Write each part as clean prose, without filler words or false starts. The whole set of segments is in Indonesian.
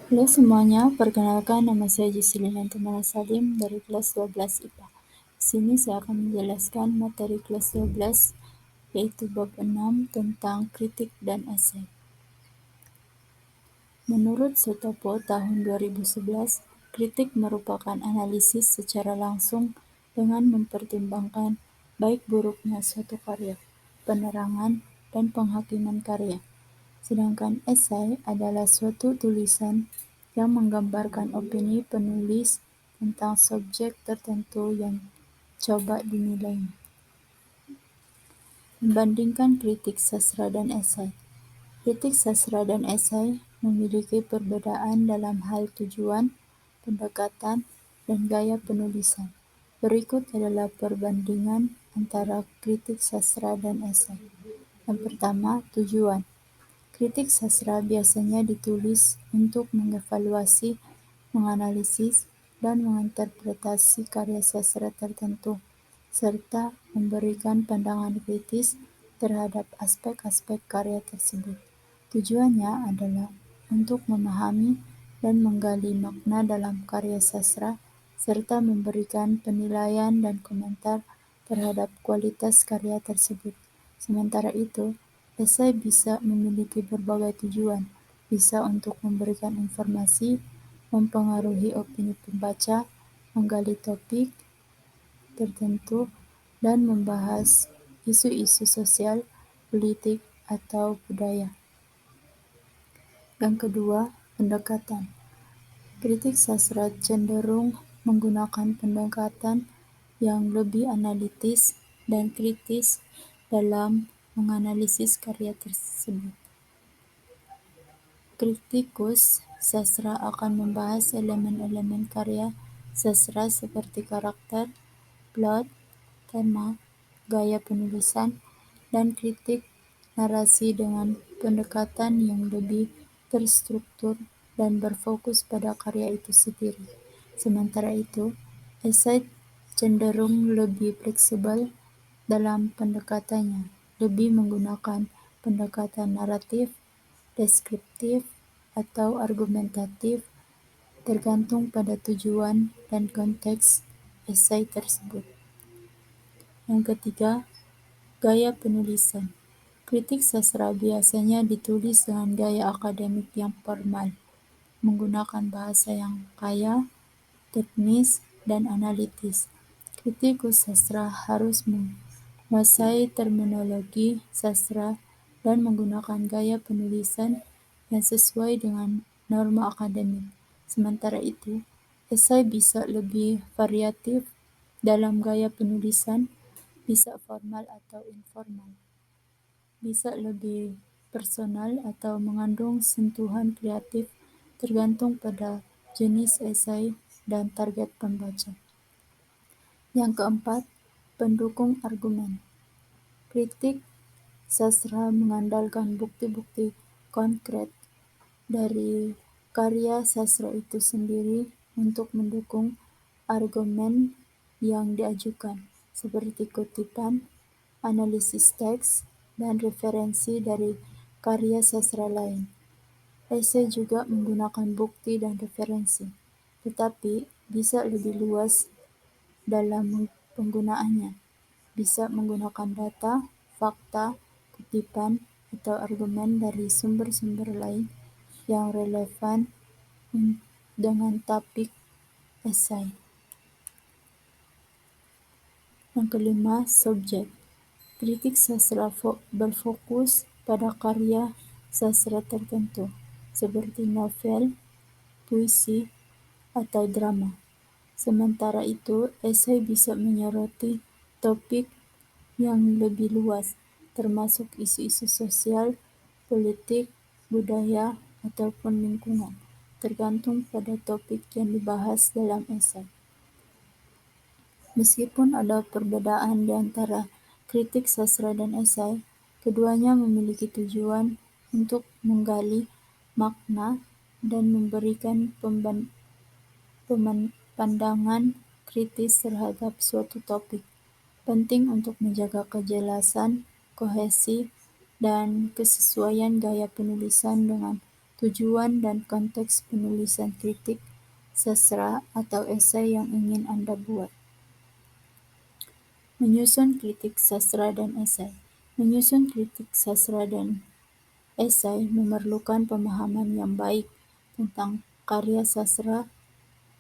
Halo semuanya, perkenalkan nama saya Jusilina Temana Salim dari kelas 12 IPA. Di sini saya akan menjelaskan materi kelas 12 yaitu bab 6 tentang kritik dan esai. Menurut Sutopo tahun 2011, kritik merupakan analisis secara langsung dengan mempertimbangkan baik buruknya suatu karya, penerangan, dan penghakiman karya. Sedangkan esai adalah suatu tulisan yang menggambarkan opini penulis tentang subjek tertentu yang coba dinilai. Membandingkan kritik sastra dan esai. Kritik sastra dan esai memiliki perbedaan dalam hal tujuan, pendekatan, dan gaya penulisan. Berikut adalah perbandingan antara kritik sastra dan esai. Yang pertama, tujuan. Kritik sastra biasanya ditulis untuk mengevaluasi, menganalisis, dan menginterpretasi karya sastra tertentu, serta memberikan pandangan kritis terhadap aspek-aspek karya tersebut. Tujuannya adalah untuk memahami dan menggali makna dalam karya sastra, serta memberikan penilaian dan komentar terhadap kualitas karya tersebut. Sementara itu, esai bisa memiliki berbagai tujuan, bisa untuk memberikan informasi, mempengaruhi opini pembaca, menggali topik tertentu, dan membahas isu-isu sosial, politik, atau budaya. Yang kedua, pendekatan. Kritik sastra cenderung menggunakan pendekatan yang lebih analitis dan kritis dalam menganalisis karya tersebut. Kritikus sastra akan membahas elemen-elemen karya sastra seperti karakter, plot, tema, gaya penulisan, dan kritik narasi dengan pendekatan yang lebih terstruktur dan berfokus pada karya itu sendiri. Sementara itu, esai cenderung lebih fleksibel dalam pendekatannya, lebih menggunakan pendekatan naratif, deskriptif, atau argumentatif, tergantung pada tujuan dan konteks esai tersebut. Yang ketiga, gaya penulisan. Kritik sastra biasanya ditulis dengan gaya akademik yang formal, menggunakan bahasa yang kaya, teknis, dan analitis. Kritikus sastra harus menguasai terminologi sastra dan menggunakan gaya penulisan yang sesuai dengan norma akademik. Sementara itu, esai bisa lebih variatif dalam gaya penulisan, bisa formal atau informal, bisa lebih personal atau mengandung sentuhan kreatif tergantung pada jenis esai dan target pembaca. Yang keempat, pendukung argumen. Kritik sastra mengandalkan bukti-bukti konkret dari karya sastra itu sendiri untuk mendukung argumen yang diajukan, seperti kutipan, analisis teks, dan referensi dari karya sastra lain. Esai juga menggunakan bukti dan referensi, tetapi bisa lebih luas dalam penggunaannya. Bisa menggunakan data, fakta, kutipan, atau argumen dari sumber-sumber lain yang relevan dengan topik esai. Yang kelima, subjek. Kritik sastra berfokus pada karya sastra tertentu, seperti novel, puisi, atau drama. Sementara itu, esai bisa menyoroti topik yang lebih luas, termasuk isu-isu sosial, politik, budaya, ataupun lingkungan, tergantung pada topik yang dibahas dalam esai. Meskipun ada perbedaan di antara kritik sastra dan esai, keduanya memiliki tujuan untuk menggali makna dan memberikan pandangan kritis terhadap suatu topik. Penting untuk menjaga kejelasan, kohesi, dan kesesuaian gaya penulisan dengan tujuan dan konteks penulisan kritik sastra atau esai yang ingin Anda buat. Menyusun kritik sastra dan esai. Menyusun kritik sastra dan esai memerlukan pemahaman yang baik tentang karya sastra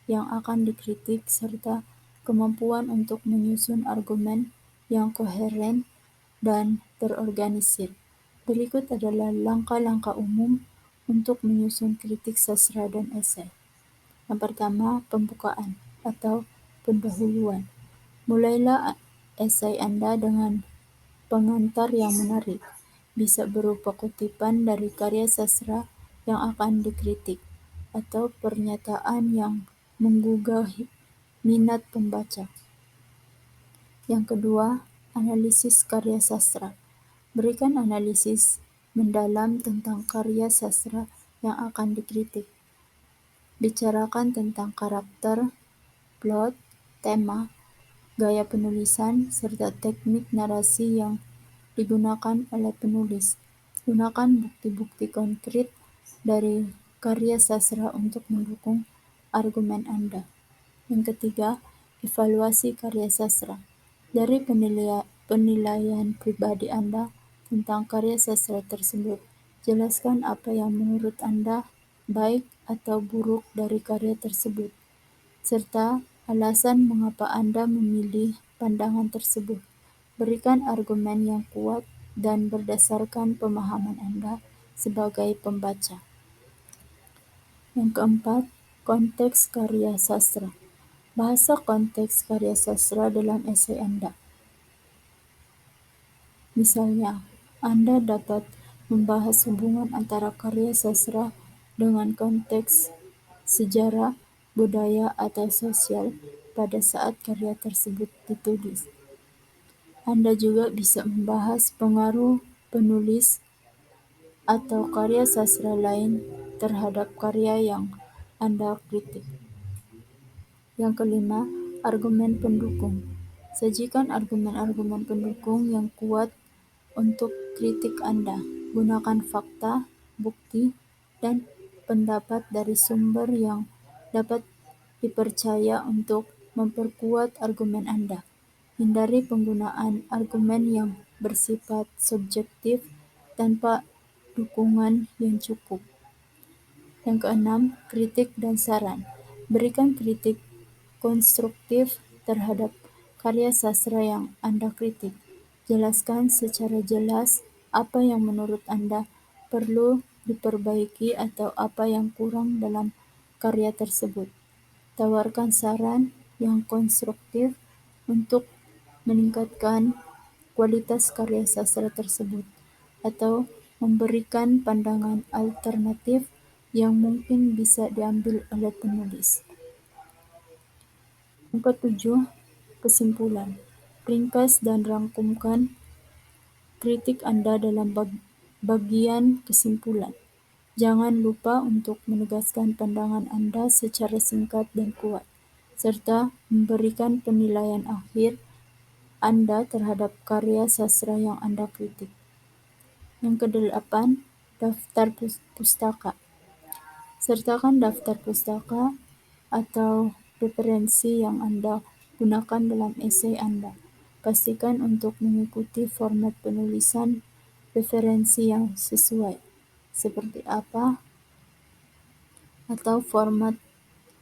yang akan dikritik serta kemampuan untuk menyusun argumen yang koheren dan terorganisir. Berikut adalah langkah-langkah umum untuk menyusun kritik sastra dan esai. Yang pertama, pembukaan atau pendahuluan. Mulailah esai Anda dengan pengantar yang menarik, bisa berupa kutipan dari karya sastra yang akan dikritik, atau pernyataan yang menggugah minat pembaca. Yang kedua, analisis karya sastra. Berikan analisis mendalam tentang karya sastra yang akan dikritik. Bicarakan tentang karakter, plot, tema, gaya penulisan, serta teknik narasi yang digunakan oleh penulis. Gunakan bukti-bukti konkret dari karya sastra untuk mendukung argumen Anda. Yang ketiga, evaluasi karya sastra. Dari penilaian pribadi Anda tentang karya sastra tersebut, jelaskan apa yang menurut Anda baik atau buruk dari karya tersebut, serta alasan mengapa Anda memilih pandangan tersebut. Berikan argumen yang kuat dan berdasarkan pemahaman Anda sebagai pembaca. Yang keempat, konteks karya sastra. Bahasa konteks karya sastra dalam esai Anda. Misalnya, Anda dapat membahas hubungan antara karya sastra dengan konteks sejarah, budaya, atau sosial pada saat karya tersebut ditulis. Anda juga bisa membahas pengaruh penulis atau karya sastra lain terhadap karya yang Anda kritik. Yang kelima, argumen pendukung. Sajikan argumen-argumen pendukung yang kuat untuk kritik Anda. Gunakan fakta, bukti, dan pendapat dari sumber yang dapat dipercaya untuk memperkuat argumen Anda. Hindari penggunaan argumen yang bersifat subjektif tanpa dukungan yang cukup. Yang keenam, kritik dan saran. Berikan kritik konstruktif terhadap karya sastra yang Anda kritik. Jelaskan secara jelas apa yang menurut Anda perlu diperbaiki atau apa yang kurang dalam karya tersebut. Tawarkan saran yang konstruktif untuk meningkatkan kualitas karya sastra tersebut, atau memberikan pandangan alternatif yang mungkin bisa diambil oleh penulis. Yang ketujuh, kesimpulan. Ringkas dan rangkumkan kritik Anda dalam bagian kesimpulan. Jangan lupa untuk menegaskan pandangan Anda secara singkat dan kuat, serta memberikan penilaian akhir Anda terhadap karya sastra yang Anda kritik. Yang kedelapan, daftar pustaka. Sertakan daftar pustaka atau referensi yang Anda gunakan dalam esai Anda. Pastikan untuk mengikuti format penulisan referensi yang sesuai, seperti apa, atau format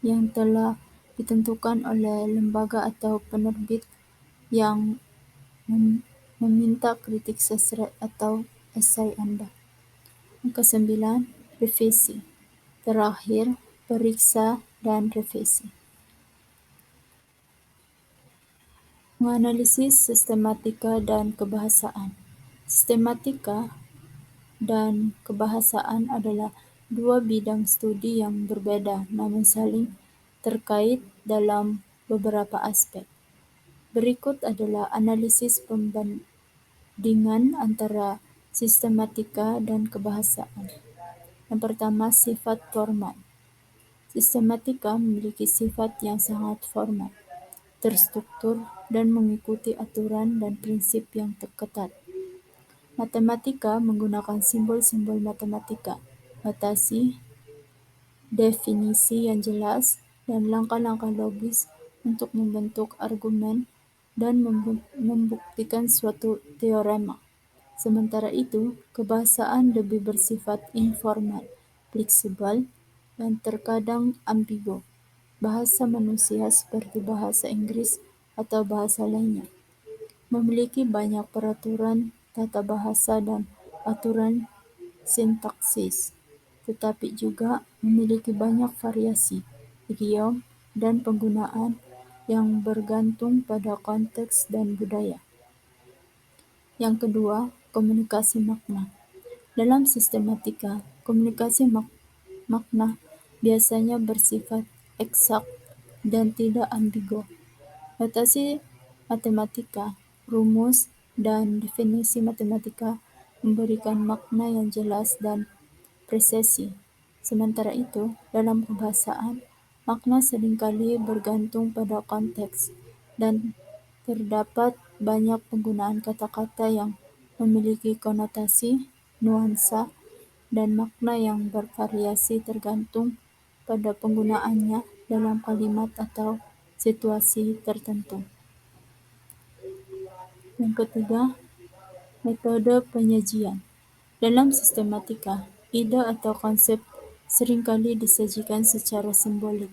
yang telah ditentukan oleh lembaga atau penerbit yang meminta kritik sastra atau esai Anda. Yang kesembilan, revisi. Terakhir, periksa dan revisi. Menganalisis sistematika dan kebahasaan. Sistematika dan kebahasaan adalah dua bidang studi yang berbeda namun saling terkait dalam beberapa aspek. Berikut adalah analisis pembandingan antara sistematika dan kebahasaan. Yang pertama, sifat format. Sistematika memiliki sifat yang sangat formal, terstruktur, dan mengikuti aturan dan prinsip yang ketat. Matematika menggunakan simbol-simbol matematika, notasi, definisi yang jelas, dan langkah-langkah logis untuk membentuk argumen dan membuktikan suatu teorema. Sementara itu, kebahasaan lebih bersifat informal, fleksibel, dan terkadang ambigu. Bahasa manusia seperti bahasa Inggris atau bahasa lainnya memiliki banyak peraturan tata bahasa dan aturan sintaksis, tetapi juga memiliki banyak variasi idiom dan penggunaan yang bergantung pada konteks dan budaya. Yang kedua, komunikasi makna. Dalam sistematika, komunikasi makna biasanya bersifat eksak dan tidak ambigu. Notasi matematika, rumus, dan definisi matematika memberikan makna yang jelas dan presisi. Sementara itu, dalam kebahasaan, makna seringkali bergantung pada konteks, dan terdapat banyak penggunaan kata-kata yang memiliki konotasi, nuansa, dan makna yang bervariasi tergantung pada penggunaannya dalam kalimat atau situasi tertentu. Yang ketiga, metode penyajian. Dalam sistematika, ide atau konsep seringkali disajikan secara simbolik,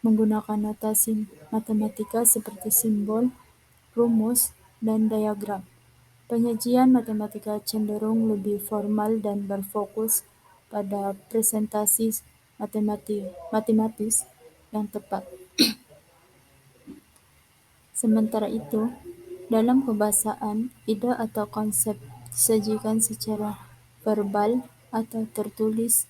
menggunakan notasi matematika seperti simbol, rumus, dan diagram. Penyajian matematika cenderung lebih formal dan berfokus pada presentasi matematis yang tepat. Sementara itu, dalam kebahasaan, ide atau konsep disajikan secara verbal atau tertulis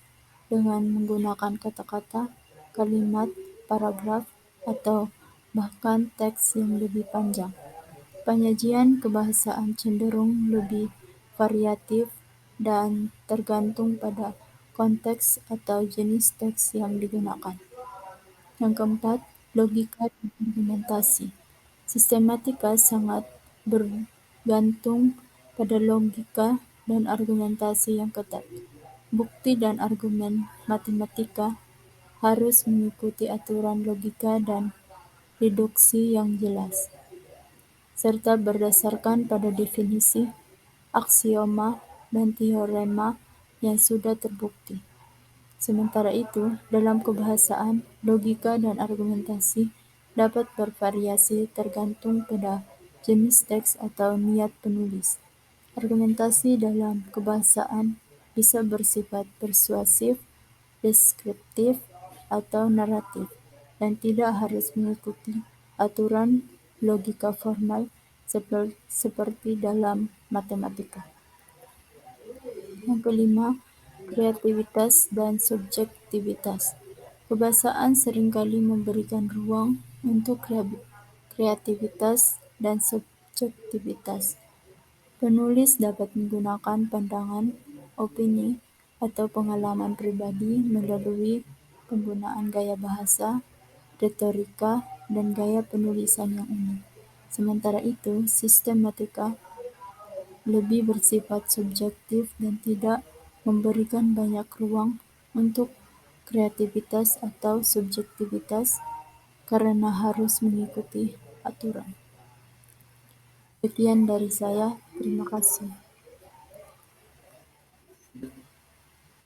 dengan menggunakan kata-kata, kalimat, paragraf, atau bahkan teks yang lebih panjang. Penyajian kebahasaan cenderung lebih variatif dan tergantung pada konteks atau jenis teks yang digunakan. Yang keempat, logika dan argumentasi. Sistematika sangat bergantung pada logika dan argumentasi yang ketat. Bukti dan argumen matematika harus mengikuti aturan logika dan deduksi yang jelas, serta berdasarkan pada definisi, aksioma, dan teorema yang sudah terbukti. Sementara itu, dalam kebahasaan, logika dan argumentasi dapat bervariasi tergantung pada jenis teks atau niat penulis. Argumentasi dalam kebahasaan bisa bersifat persuasif, deskriptif, atau naratif, dan tidak harus mengikuti aturan logika formal seperti dalam matematika. Yang kelima, kreativitas dan subjektivitas. Kebahasaan seringkali memberikan ruang untuk kreativitas dan subjektivitas. Penulis dapat menggunakan pandangan, opini, atau pengalaman pribadi melalui penggunaan gaya bahasa, retorika, dan gaya penulisan yang unik. Sementara itu, sistematika lebih bersifat subjektif dan tidak memberikan banyak ruang untuk kreativitas atau subjektivitas karena harus mengikuti aturan. Sekian dari saya, terima kasih.